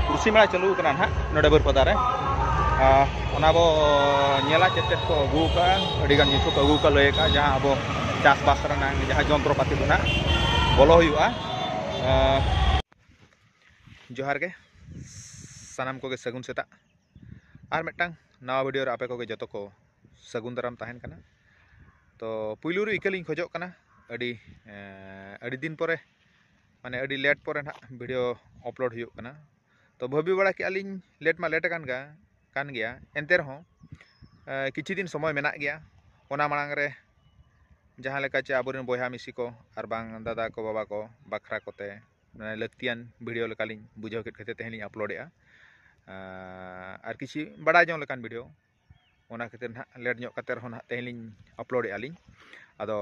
कुर्सी मेला चालू करना ना नोडे बरपदा रे बो नेला चेत चेत को अगू का अड़ीगान जिनिस को अगू का लय का जहाँ अब चासबास जहाँ जंत्रपाति को ना बोलो हुआ जोहार के सानाम को सगुन सेता और मिट्टांग नवा वीडियो आपे को जो को सगुन दाराम तहन कना तो पुलू इकल खोजो कना अड़ी दिन पर माने अड़ी लेट पर ना वीडियो अपलोड हुई कना तो भाभी बड़ा कि अली लेट मा लेट कान गया एनते रहो किछि दिन समय मेना गया ओना मांग रे जहाँ लेका चे आबोरेन बयहा मिसी को और बांग दादा को बाबा को बाखरा कोते लक्तियान वीडियो लेकालिं बुझाव केट खातिर तेहलिं अपलोडेआ और किछि बड़ा जों लेकान वीडियो ओना खातिर ना लेट ᱧᱚᱜ कते रहो ना तेहलिं अपलोडेआ लिं आदो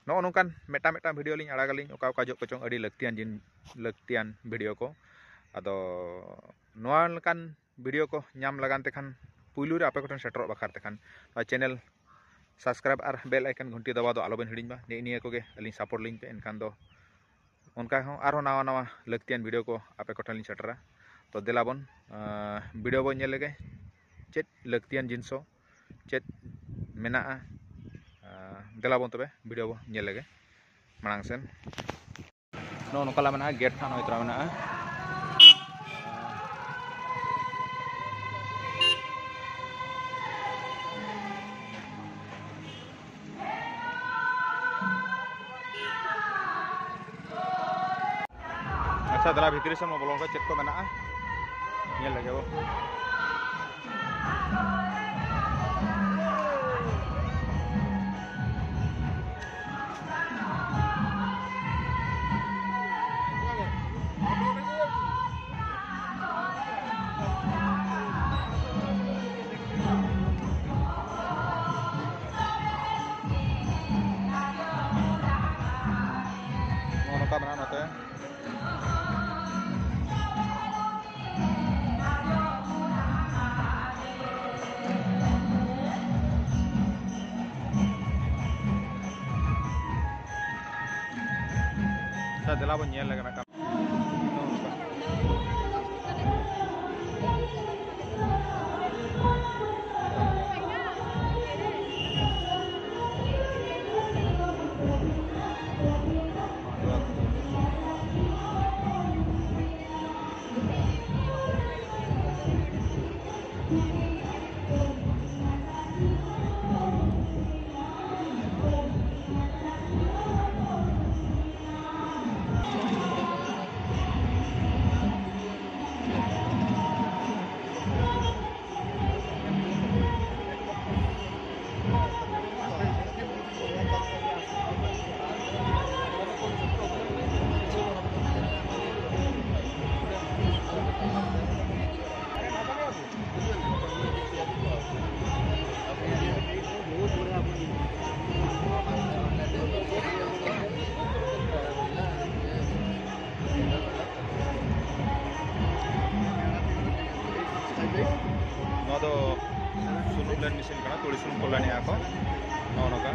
नो नोकान मेटा मेटा वीडियो लिं आड़ागालिं ओका ओका जो कोचों अड़ी लक्तियान वीडियो को आदो नोआ लेकान वीडियो को नाम लगान तेखान पुलू रे आपे कोठन सेटरो बाखार तेखान चैनल सब्सक्राइब और बेल आइकन घंटी दबा दो आलोबेन हिडिंबा निया को अली सपोर्ट लिंक पे एनखान दो उनका हो आरो नवा नवा लक्तियान वीडियो को आपे कोठन लिंग सेटरा तो देलाबन वीडियो बन नेल लगे चेत लक्तियान जिनसो चेत मेना देलाबन तबे वीडियो बो नेल लगे मांग सेन नो नोकाला मेना गेट खान होइत्रा मेना अच्छा दला भितरी से बोलों का चेक को मेना ये लगे वो का बना होता है दिला बन नेल लगे ना सुनुम लेन मिसिन कना तोड़ी सुनुम को लाने आको नौका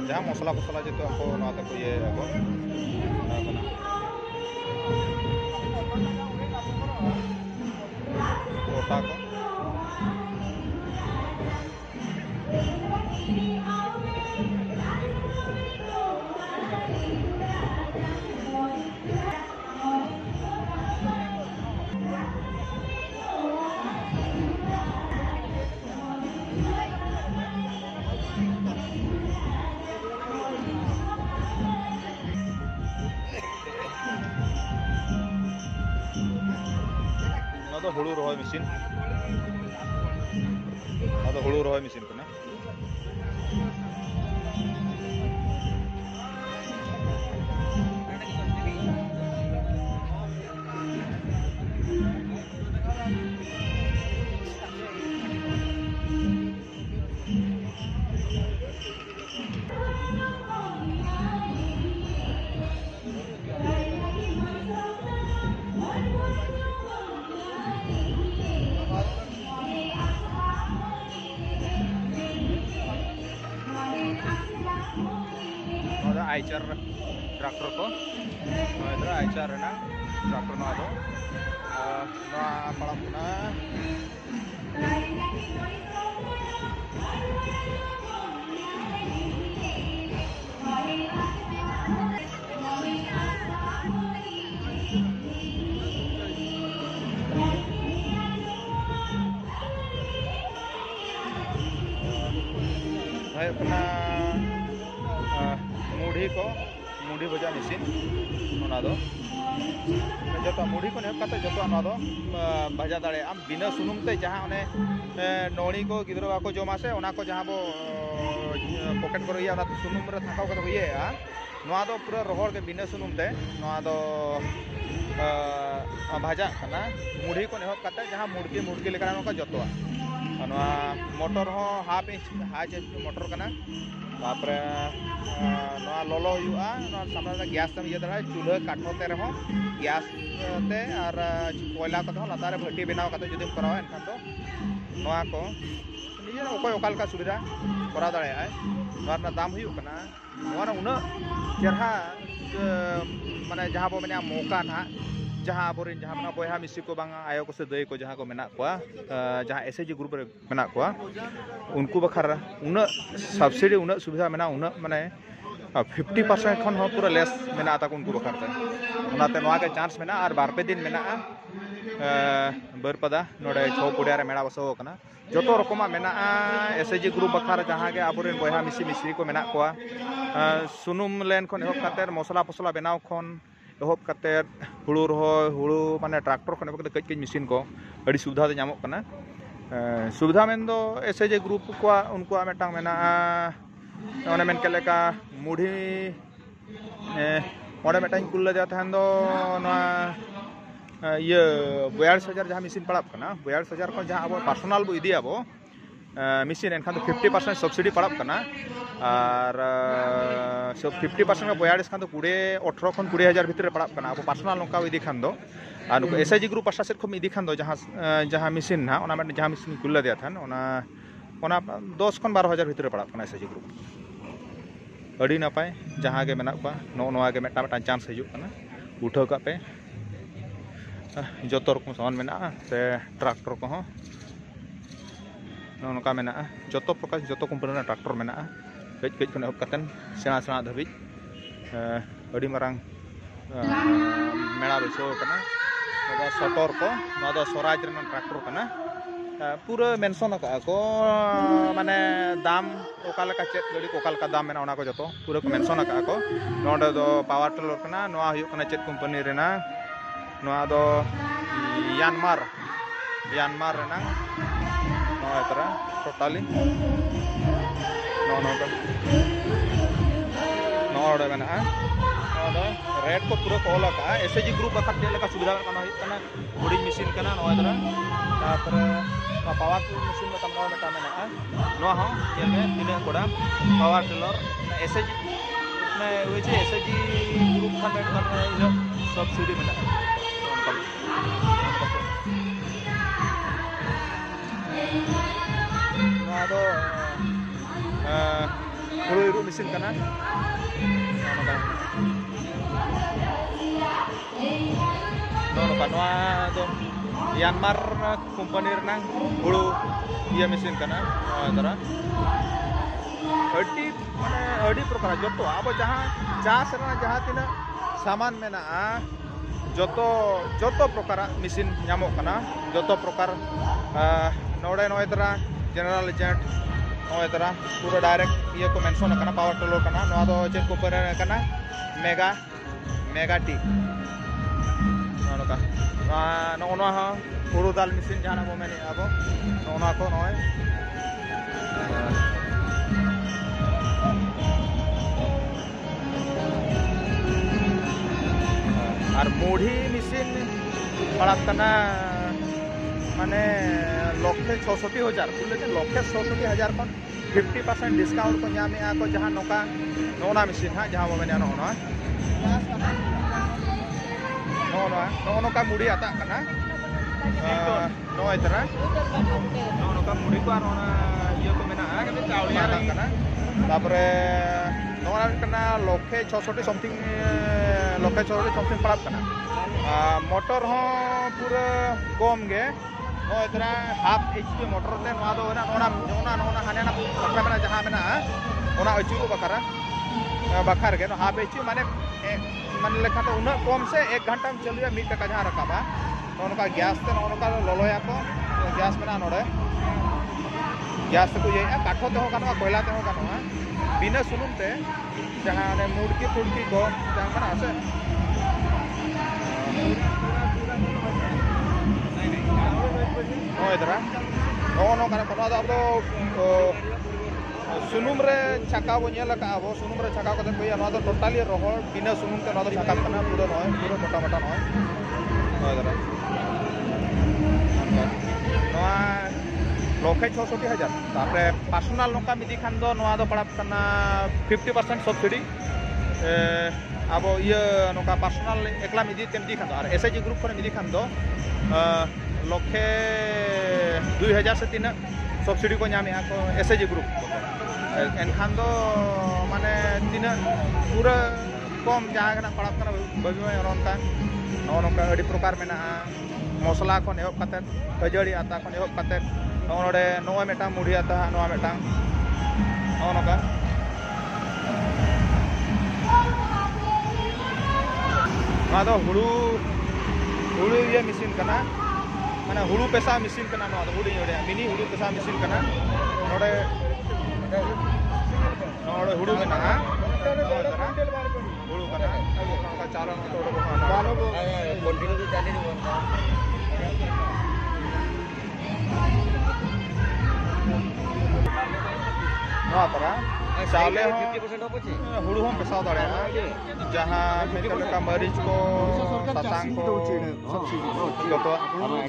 जहाँ मसला फसला जो को ये गोटा को हुड़ू रोहय मेसिन हुड़ू रोहय मेसिन कना Aicher traktor ko noa Aicher na traktor noa do noa palak na kena mudi bhaja mesin ona do joto mudi ko ne kata joto ona do bhaja dare am bina sunum te jaha one noni ko gidro ko joma se ona ko jaha bo pocket koro iya ona sunum re thakaw kata hoye a noa do pura rohor ke bina sunum te noa do bhaja kana mudi ko ne kata jaha mudki lekana no ka joto noa motor ho half inch motor kana tapre noa lolo huआ noa samra gas tam iya dara chulha katho te reho gas te ar koila ko latare bhati benaw kate judim korawa enkhan do noa ko nije okoy okal ka subida kora dare ai noa na dam huyu kana noa na una jerha mane jaha bo mene moka na jaha aborin jaha mana boyha misi ko bang ayo ko sedai ko jaha ko menak kwa jaha SAG group re menak kwa unku bakhara una subsidy una subida mena una mane 50% khon ho pura less mena ata unku bakhar te onate noa ke chance mena ar bar pe din mena berpada node chho pudia re mena baso kana joto rokoma mena SAG group bakhar jaha ge aborin boyha misi ko menak kwa sunum len khon ehop kater mosla posla benaw khon ehop kater hulu rohoy hulu mane tractor khone bakte kaj mesin ko adi subidha te nyamok kana subidha men do SAG group ko unku metang mena one men keleka mudhi ode metang kulla ja than do na iya 42000 jaha mesin padap kana 42000 ko jaha abo personal bo idi abo mesin enkhan do 50% subsidy padap kana আর সব 50% বয়াড়িস খান তো 18 খন 20000 ভিতরে পড়াব কানা আবো personal নকা ইদি খান দো আর SAG group পাশা set খম ইদি খান দো যাহা machine না ওনা মানে যাহা মেশিন কুল্লা দিয়া থান ওনা 10 খন 12000 ভিতরে পড়াব কানা SAG গ্রুপ আডি নাপায় যাহা গে মেনা পা নোয়া গে মেটা চান্স হিজু কানা উঠাও কা পে যত রকম সামান মেনা সে ট্রাক্টর কো হ নকা মেনা যত প্রকার যত কোম্পানি না tractor Mena kej kone hop katen sena dhabij adi marang mela beso kana noda sotor ko noda Swaraj ren tractor kana pura mention ka ko mane dam okala ka chet gadi okala ka dam mena ona ko joto pura ko mention ka ko noda do power tiller kana noa huyu kana chet company rena noa do Yanmar rena noa tara totally node मेना red को पूरा call का SAG group बखत लेका सुविधा kana huyuk kana boarding mesin kana noa dara tapre power tool mesin mata noa meta mena noa ho yelme tine koda power tiller SAG na weche SAG group khan met kana ina subsidy mena noa do hulu mesin kana noa do Yanmar company renang hulu iya mesin kana dara adi prokar joto abo jaha chas rena jaha tina saman mena joto prokar mesin nyamok kana joto prokar node dara general agent noa dara pura direct iya ko mention kana power tiller kana noa do jet company kana mega T noa ha huru dal mesin jana bo meni abo noa ko noy আর মুড়ি machine পড়াত কানা মানে 1,66,000 বুঝলে 1,66,000 কোন 50% discount को ñame ako jahan noka nona mesin ha jahan bo mene nona noka mudi ata kana no itara noka mudi ko nona iya ko mena kana tapore नोआ कना लक्षे 660 something लक्षे 660 something पड़ाब कना motor हो पूरा कम गे नो इतना half HP motor ते नोआ दो ना हाने ना पक्का मेना जहां मेना ओना अचू बकरा बखार गे हाफ एचपी माने लेखा तो उना कम से 1 घंटा में चलिए 1 टका जहां रकाबा नोनका गैस ते नोनका लोलोया को गैस मेना नोडे गैस को ये काठो ते हो गानवा कोयला ते हो गानवा बिना सुनुम ते जहां ने मुड़की फुड़की को जहां मना से ओ इधर नो काना कोना दो सुनुम रे छका बो नेला का बो सुनुम रे छका कते कोई ना तो टोटली रोहड़ बिना सुनुम ते ना तो छका कना पूरा मोटा मोटा नय ओ इधर लक्षे 660,000 तापरे पर्सनल नोका मिदी खान दो नोआ दो पड़ा कना 50% सब्सिडी अब ये नोका पर्सनल एकला मिदी तेमदी खान दो और एसएजी ग्रुप पर मिदी खान दो लक्षे 2000 से 3 सब्सिडी को नामे को एसएजी ग्रुप एनखान दो माने 3 पूरा कम जहां कना पड़ा कना बबी में रोनका नोका अडी प्रकार मेना मसला को एहब कते खजड़ी आता को एहब कते नोडे नोआ मेटा मुड़ी आता नोआ मेटा नोका ना दो हुड़ू ये मशीन कना माने हुड़ू पेसा मशीन कना नोआ दो हुड़ी जोड़े मिनी हुड़ू पेसा मशीन कना नोडे हुड़ू मेना हुड़ू कना नोका चालन तो कंटिन्यू चाली चावले 50% हुड़ू हम पेसा दाड़े जहां का मरीच को सतांग को जतो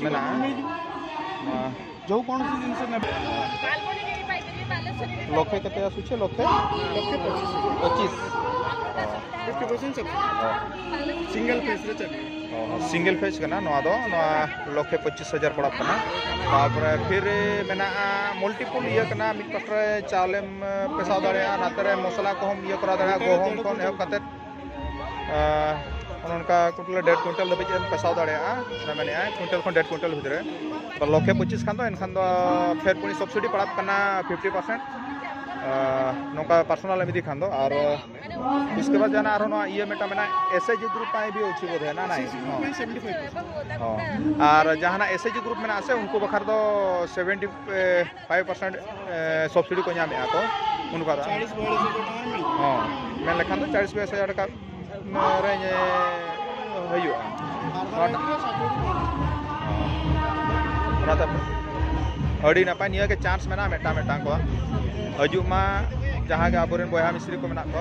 मेना जो कौन सी जिनसे ने लक्षे कते आसुचे लक्षे 25 सिंगल फेस रे चली सिंगल फेस कना नोआ दो नोआ लक्षे 25,000 पड़ा कना तापर फिर मेना मल्टीपल ये कना मिट पटरे चावले पेसा दाड़े नातरे मसला को हम ये करा दाड़े गहम को एहब कते उनका कुटल 1.5 क्विंटल दबे पेसा दाड़े ना माने क्विंटल को 1.5 क्विंटल भितरे तो लक्षे 25 खान दो एनखान दो फिर पुनी सब्सिडी पड़ा कना 50% नोका पर्सनल मिदी खान दो और इसके बाद जाना आरो ना ये मेटा मेना एसएजी ग्रुप पाए भी अच्छी बोधे ना 75 और जहां एसएजी ग्रुप में आसे उनको बखार दो 75% सब्सिडी को नामे आको उनका 40 हां मैं लेखान दो 40-42,000 टका रे हयु अड़ी नापाय निया के चांस मेना मेटा को हजु मा जहां के आबोरेन बया मिस्त्री को मेना को